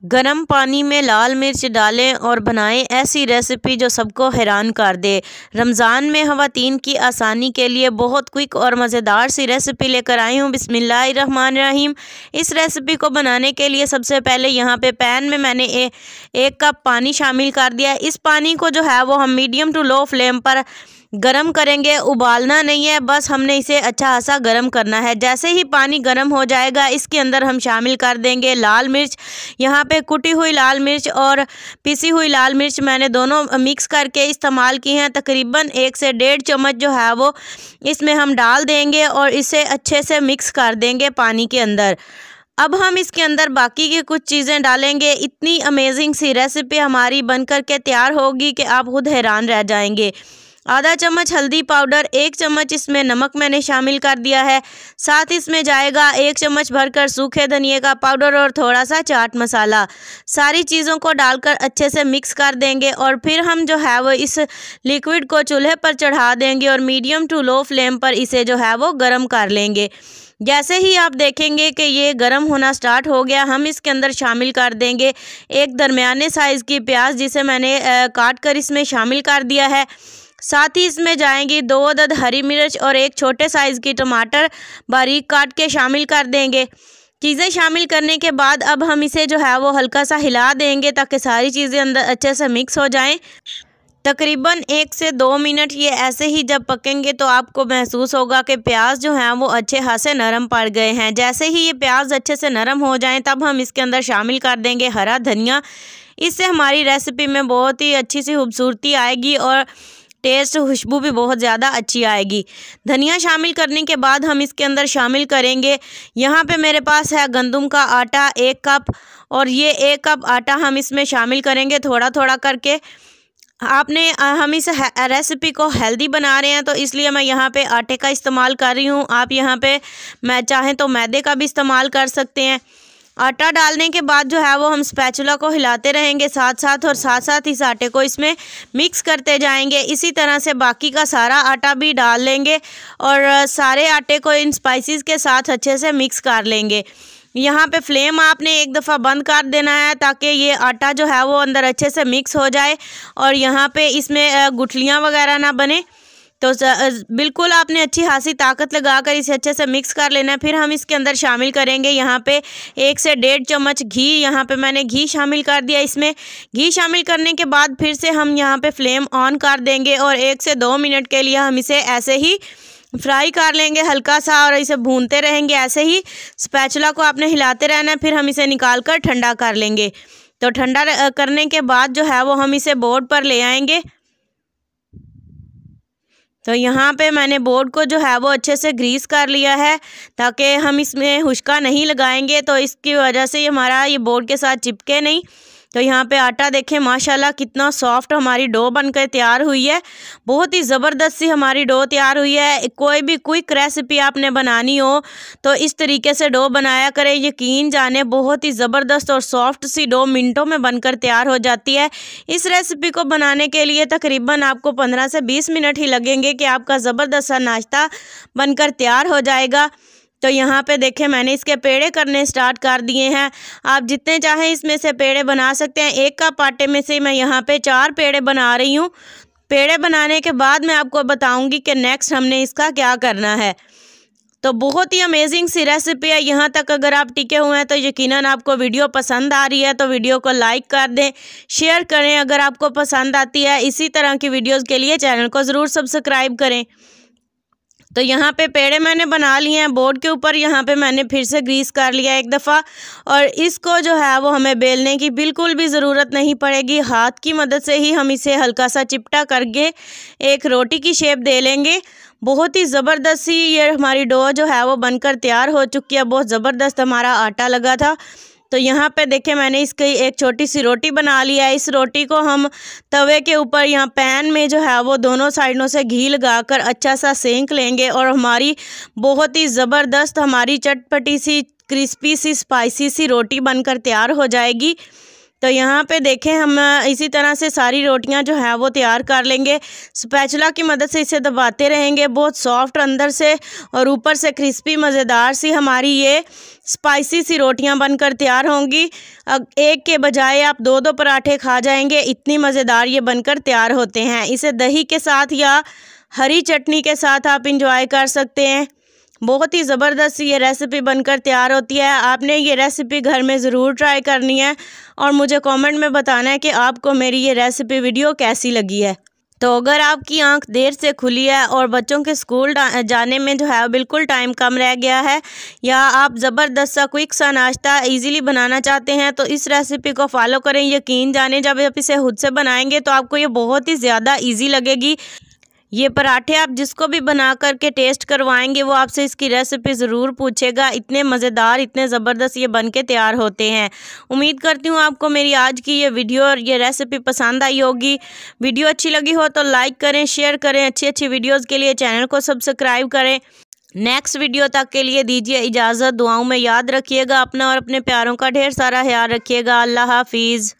गरम पानी में लाल मिर्च डालें और बनाएं ऐसी रेसिपी जो सबको हैरान कर दे। रमज़ान में ख़वातीन की आसानी के लिए बहुत क्विक और मज़ेदार सी रेसिपी लेकर आई हूँ। बिस्मिल्लाहिर्रहमानिर्रहीम। इस रेसिपी को बनाने के लिए सबसे पहले यहाँ पे पैन में मैंने एक कप पानी शामिल कर दिया। इस पानी को जो है वो हम मीडियम टू लो फ्लेम पर गरम करेंगे, उबालना नहीं है, बस हमने इसे अच्छा खासा गरम करना है। जैसे ही पानी गरम हो जाएगा इसके अंदर हम शामिल कर देंगे लाल मिर्च। यहाँ पे कुटी हुई लाल मिर्च और पिसी हुई लाल मिर्च मैंने दोनों मिक्स करके इस्तेमाल की हैं। तकरीबन 1 से 1.5 चम्मच जो है वो इसमें हम डाल देंगे और इसे अच्छे से मिक्स कर देंगे पानी के अंदर। अब हम इसके अंदर बाकी की कुछ चीज़ें डालेंगे। इतनी अमेजिंग सी रेसिपी हमारी बनकर के तैयार होगी कि आप खुद हैरान रह जाएंगे। आधा चम्मच हल्दी पाउडर, 1 चम्मच इसमें नमक मैंने शामिल कर दिया है। साथ इसमें जाएगा 1 चम्मच भरकर सूखे धनिए का पाउडर और थोड़ा सा चाट मसाला। सारी चीज़ों को डालकर अच्छे से मिक्स कर देंगे और फिर हम जो है वो इस लिक्विड को चूल्हे पर चढ़ा देंगे और मीडियम टू लो फ्लेम पर इसे जो है वो गर्म कर लेंगे। जैसे ही आप देखेंगे कि ये गर्म होना स्टार्ट हो गया, हम इसके अंदर शामिल कर देंगे एक दरमियाने साइज़ की प्याज जिसे मैंने काट कर इसमें शामिल कर दिया है। साथ ही इसमें जाएंगी 2 अदद हरी मिर्च और 1 छोटे साइज़ की टमाटर बारीक काट के शामिल कर देंगे। चीज़ें शामिल करने के बाद अब हम इसे जो है वो हल्का सा हिला देंगे ताकि सारी चीज़ें अंदर अच्छे से मिक्स हो जाएं। तकरीबन 1 से 2 मिनट ये ऐसे ही जब पकेंगे तो आपको महसूस होगा कि प्याज जो हैं वो अच्छे खासे नरम पड़ गए हैं। जैसे ही ये प्याज अच्छे से नरम हो जाएं तब हम इसके अंदर शामिल कर देंगे हरा धनिया। इससे हमारी रेसिपी में बहुत ही अच्छी सी खूबसूरती आएगी और टेस्ट खुशबू भी बहुत ज़्यादा अच्छी आएगी। धनिया शामिल करने के बाद हम इसके अंदर शामिल करेंगे, यहाँ पे मेरे पास है गंदम का आटा 1 कप और ये 1 कप आटा हम इसमें शामिल करेंगे थोड़ा थोड़ा करके। हम इस रेसिपी को हेल्दी बना रहे हैं तो इसलिए मैं यहाँ पे आटे का इस्तेमाल कर रही हूँ। आप यहाँ पे मैं चाहें तो मैदे का भी इस्तेमाल कर सकते हैं। आटा डालने के बाद जो है वो हम स्पैचुला को हिलाते रहेंगे साथ साथ इस आटे को इसमें मिक्स करते जाएंगे। इसी तरह से बाकी का सारा आटा भी डाल लेंगे और सारे आटे को इन स्पाइसेस के साथ अच्छे से मिक्स कर लेंगे। यहाँ पे फ्लेम आपने एक दफ़ा बंद कर देना है ताकि ये आटा जो है वो अंदर अच्छे से मिक्स हो जाए और यहाँ पे इसमें गुठलियाँ वगैरह ना बने। तो बिल्कुल आपने अच्छी खासी ताकत लगाकर इसे अच्छे से मिक्स कर लेना है। फिर हम इसके अंदर शामिल करेंगे यहाँ पे 1 से 1.5 चम्मच घी। यहाँ पे मैंने घी शामिल कर दिया। इसमें घी शामिल करने के बाद फिर से हम यहाँ पे फ्लेम ऑन कर देंगे और 1 से 2 मिनट के लिए हम इसे ऐसे ही फ्राई कर लेंगे हल्का सा और इसे भूनते रहेंगे। ऐसे ही स्पैचुला को आपने हिलाते रहना है। फिर हम इसे निकाल कर ठंडा कर लेंगे। तो ठंडा करने के बाद जो है वो हम इसे बोर्ड पर ले आएंगे। तो यहाँ पे मैंने बोर्ड को जो है वो अच्छे से ग्रीस कर लिया है ताकि हम इसमें हुश्का नहीं लगाएंगे तो इसकी वजह से हमारा ये बोर्ड के साथ चिपके नहीं। तो यहाँ पे आटा देखें माशाल्लाह कितना सॉफ्ट हमारी डो बनकर तैयार हुई है। बहुत ही ज़बरदस्त सी हमारी डो तैयार हुई है। कोई भी क्विक रेसिपी आपने बनानी हो तो इस तरीके से डो बनाया करें, यकीन जाने बहुत ही ज़बरदस्त और सॉफ्ट सी डो मिनटों में बनकर तैयार हो जाती है। इस रेसिपी को बनाने के लिए तकरीबन आपको 15 से 20 मिनट ही लगेंगे कि आपका ज़बरदस्त सा नाश्ता बनकर तैयार हो जाएगा। तो यहाँ पे देखें मैंने इसके पेड़े करने स्टार्ट कर दिए हैं। आप जितने चाहें इसमें से पेड़े बना सकते हैं। 1 कप आटे में से मैं यहाँ पे 4 पेड़े बना रही हूँ। पेड़े बनाने के बाद मैं आपको बताऊँगी कि नेक्स्ट हमने इसका क्या करना है। तो बहुत ही अमेजिंग सी रेसिपी है। यहाँ तक अगर आप टिके हुए हैं तो यकीनन आपको वीडियो पसंद आ रही है तो वीडियो को लाइक कर दें, शेयर करें अगर आपको पसंद आती है। इसी तरह की वीडियोज़ के लिए चैनल को ज़रूर सब्सक्राइब करें। तो यहाँ पे पेड़े मैंने बना लिए हैं। बोर्ड के ऊपर यहाँ पे मैंने फिर से ग्रीस कर लिया एक दफ़ा और इसको जो है वो हमें बेलने की बिल्कुल भी ज़रूरत नहीं पड़ेगी। हाथ की मदद से ही हम इसे हल्का सा चिपटा करके एक रोटी की शेप दे लेंगे। बहुत ही ज़बरदस्त सी ये हमारी डो जो है वो बनकर तैयार हो चुकी है। बहुत ज़बरदस्त हमारा आटा लगा था। तो यहाँ पे देखें मैंने इसकी एक छोटी सी रोटी बना लिया है। इस रोटी को हम तवे के ऊपर यहाँ पैन में जो है वो दोनों साइडों से घी लगाकर अच्छा सा सेंक लेंगे और हमारी बहुत ही ज़बरदस्त हमारी चटपटी सी क्रिस्पी सी स्पाइसी सी रोटी बनकर तैयार हो जाएगी। तो यहाँ पे देखें हम इसी तरह से सारी रोटियाँ जो है वो तैयार कर लेंगे। स्पैचुला की मदद से इसे दबाते रहेंगे। बहुत सॉफ्ट अंदर से और ऊपर से क्रिस्पी मज़ेदार सी हमारी ये स्पाइसी सी रोटियां बनकर तैयार होंगी। एक के बजाय आप 2-2 पराठे खा जाएंगे, इतनी मज़ेदार ये बनकर तैयार होते हैं। इसे दही के साथ या हरी चटनी के साथ आप इंजॉय कर सकते हैं। बहुत ही ज़बरदस्त ये रेसिपी बनकर तैयार होती है। आपने ये रेसिपी घर में ज़रूर ट्राई करनी है और मुझे कमेंट में बताना है कि आपको मेरी ये रेसिपी वीडियो कैसी लगी है। तो अगर आपकी आंख देर से खुली है और बच्चों के स्कूल जाने में जो है बिल्कुल टाइम कम रह गया है, या आप ज़बरदस्त सा क्विक सा नाश्ता इजीली बनाना चाहते हैं, तो इस रेसिपी को फॉलो करें। यकीन जाने जब आप इसे खुद से बनाएंगे तो आपको ये बहुत ही ज़्यादा ईजी लगेगी। ये पराठे आप जिसको भी बना करके टेस्ट करवाएंगे वो आपसे इसकी रेसिपी ज़रूर पूछेगा। इतने मज़ेदार, इतने ज़बरदस्त ये बन के तैयार होते हैं। उम्मीद करती हूँ आपको मेरी आज की ये वीडियो और ये रेसिपी पसंद आई होगी। वीडियो अच्छी लगी हो तो लाइक करें, शेयर करें। अच्छी अच्छी वीडियोज़ के लिए चैनल को सब्सक्राइब करें। नेक्स्ट वीडियो तक के लिए दीजिए इजाज़त। दुआओं में याद रखिएगा अपना और अपने प्यारों का ढेर सारा ख्याल रखिएगा। अल्लाह हाफिज़।